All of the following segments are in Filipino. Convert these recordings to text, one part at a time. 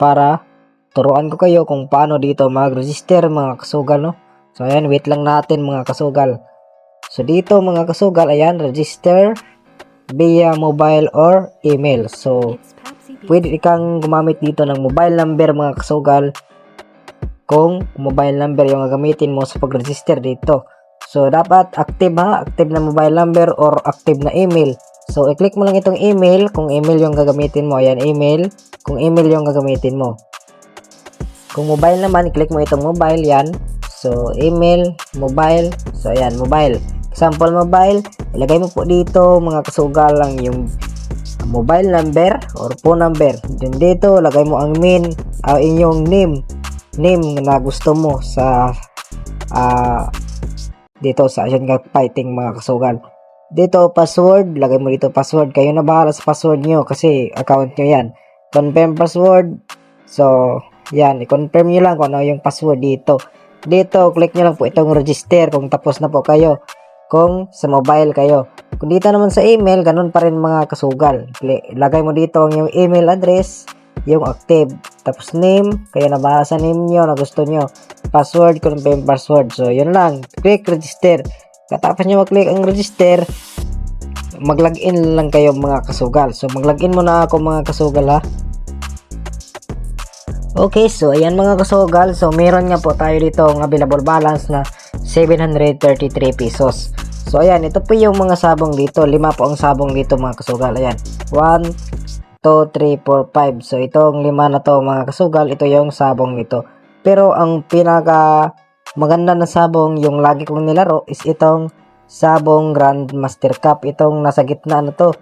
para turuan ko kayo kung paano dito mag-register mga kasugal, no? So ayan, wait lang natin mga kasugal. So dito mga kasugal, ayan, register via mobile or email. So pwede kang gumamit dito ng mobile number mga kasugal kung mobile number yung gagamitin mo sa pag-register dito. So dapat active ha, active na mobile number or active na email. So i-click mo lang itong email kung email yung gagamitin mo. Ayan, email kung email yung gagamitin mo. Kung mobile naman, i-click mo itong mobile, yan. So email, mobile. So ayan, mobile. Example mobile, ilagay mo po dito mga kasugal lang yung mobile number or phone number. Then dito, lagay mo ang inyong name na gusto mo sa dito sa Asian Cup Fighting mga kasugal. Dito password, lagay mo dito password. Kayo na bahala sa password nyo kasi account nyo yan. Confirm password. So yan, i-confirm nyo lang kung ano yung password dito. Dito, click nyo lang po itong register kung tapos na po kayo. Kung sa mobile kayo. Kung dito naman sa email, ganun pa rin mga kasugal. Lagay mo dito ang yung email address, yung active. Tapos name, kayo na bahala sa name nyo na gusto nyo. Password, confirm password. So, yun lang. Click register. Katapos nyo mag-click ang register, mag-login lang kayo mga kasugal. So, mag-login muna ako mga kasugal ha. Okay, so ayan mga kasugal. So, meron nga po tayo dito ang available balance na 733 pesos. So, ayan. Ito po yung mga sabong dito. 5 po ang sabong dito mga kasugal. Ayan. 1, 2, 3, 4, 5. So, itong 5 na to mga kasugal. Ito yung sabong nito. Pero, ang pinaka maganda na sabong, yung lagi kong nilaro, is itong sabong Grandmaster Cup. Itong nasa gitna na to.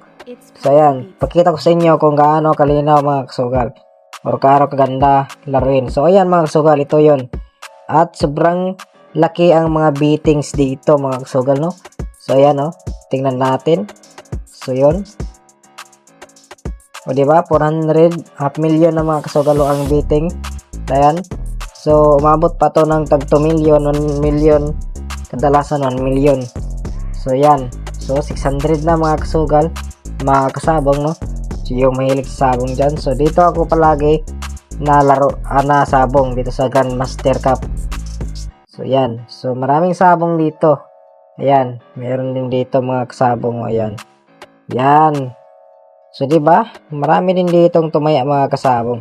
So, ayan. Pakita ko sa inyo kung gaano kalinaw mga kasugal. Or kaano kaganda laruin. So, ayan mga kasugal. Ito yon. At sobrang laki ang mga beatings dito mga kasugal, no? So ayan, no? Tingnan natin. So yun. O diba? 400, half million na mga kasugal ang beating. Ayan. So umabot pa to ng tag 2 million, 1 million. Kadalasan 1 million. So yan. So 600 na mga kasugal. Mga kasabong, no? So yung mahilig sa sabong dyan. So dito ako palagi na sabong dito sa Grandmaster Cup. So, yan. So, maraming sabong dito. Ayan. Meron din dito mga kasabong. Ayan. Yan. So, diba? Marami din ditong tumaya mga kasabong.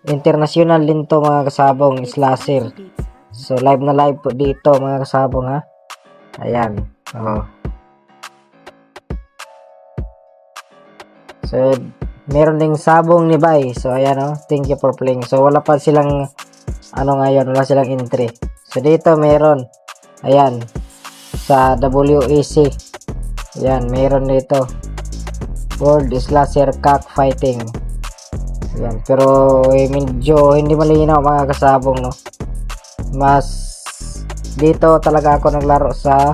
International din to mga kasabong. Slasher. So, live na live po dito mga kasabong ha. Ayan. Oh. So, meron ding sabong ni Bay. So, ayan oh. Thank you for playing. So, wala pa silang ngayon. Wala silang entry. So, dito meron. Ayan. Sa WEC. Ayan. Meron dito. World Slasher Cock Fighting. Ayan. Pero, medyo hindi malinaw mga kasabong, no? Mas, dito talaga ako naglaro sa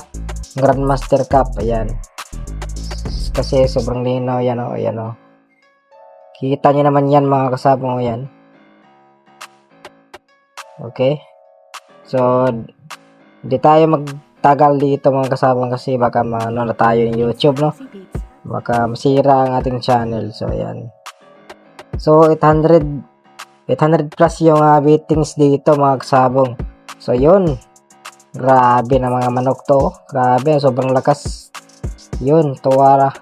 Grandmaster Cup. Ayan. Kasi, sobrang linaw. Ayan, o. Ayan, o. Kita nyo naman yan mga kasabong. Ayan. Okay. So, hindi tayo magtagal dito mga kasabang kasi baka maano na tayo yung YouTube, no? Baka masira ang ating channel. So, ayan. So, 800 plus yung beatings dito mga kasabong. So, yun. Grabe na mga manok to. Grabe, sobrang lakas. Yun, tuwara.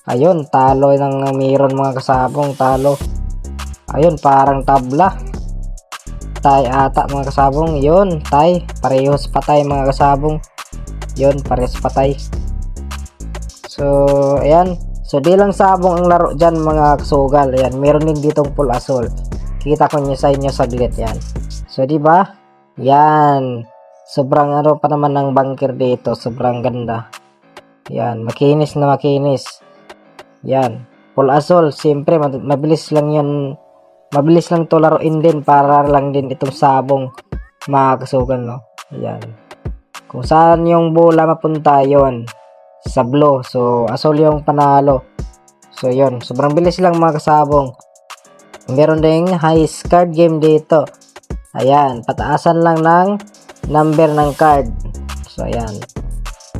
Ayun, talo ng meron mga kasabong. Talo. Ayun, parang tabla. Tay ata mga kasabong. Yun, tay. Parehos patay mga kasabong. Yun, parehos patay. So, ayan. So, di lang sabong ang laro dyan mga kasugal. Ayan, meron din ditong full assault. Kita ko nyo sa inyo saglit yan. So, di ba? Yan. Sobrang pa naman ng bunker dito. Sobrang ganda. Yan, makinis na makinis. Yan. Full assault. Siyempre, mabilis lang yan. Mabilis lang to laruin din para lang din itong sabong mga kasugal, no? Ayan. Kung saan yung bola mapunta, yon sa blue. So, asol yung panalo. So, yon. Sobrang bilis lang mga kasabong. Meron ding high card game dito. Ayan. Pataasan lang ng number ng card. So, ayan.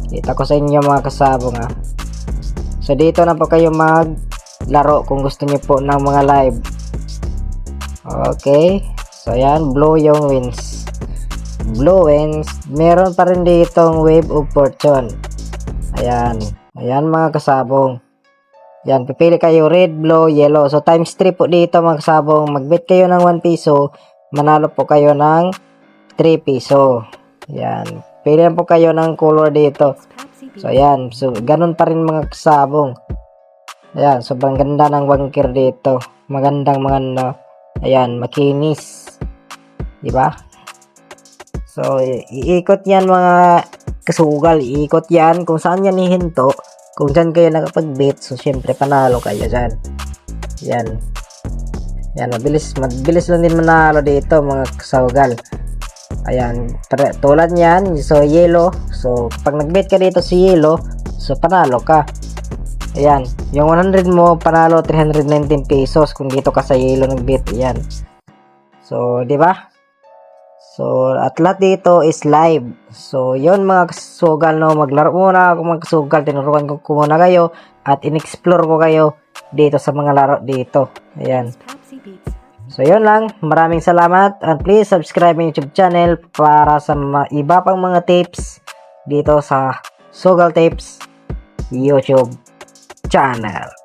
Kita ko sa inyo mga kasabong ha. So, dito na po kayo maglaro kung gusto niyo po ng mga live. Okay. So, ayan. Blow yung wins. Blow wins. Meron pa rin ditong Wave of Fortune. Ayan. Ayan mga kasabong. Yan, pipili kayo red, blue, yellow. So, times 3 po dito mga kasabong. Mag-bet kayo ng 1 piso. Manalo po kayo ng 3 piso. Yan. Pili po kayo ng color dito. So, ayan. So, ganun pa rin mga kasabong. Ayan. Sobrang ganda ng bunker dito. Magandang mga ayan, makinis. Diba? So, iikot yan mga kasugal. Iikot yan kung saan yan hihinto. Kung dyan kayo nakapag-bet, so syempre panalo kayo dyan. Yan. Yan, mabilis lang din manalo dito mga kasawgal. Ayan, tulad yan, so yellow. So, pag nag-bet ka dito si yellow, so panalo ka. Ayan, yung 100 mo, panalo 319 pesos kung dito ka sa yellow nag-bet. Ayan. So, di ba? So, at lahat dito is live. So, yon mga kasugal, no? Maglaro muna ako mga kasugal. Tinuruan ko muna kayo at in-explore ko kayo dito sa mga laro dito. Ayan. So, yun lang. Maraming salamat. And please subscribe my YouTube channel para sa iba pang mga tips dito sa Sugal Tips YouTube channel.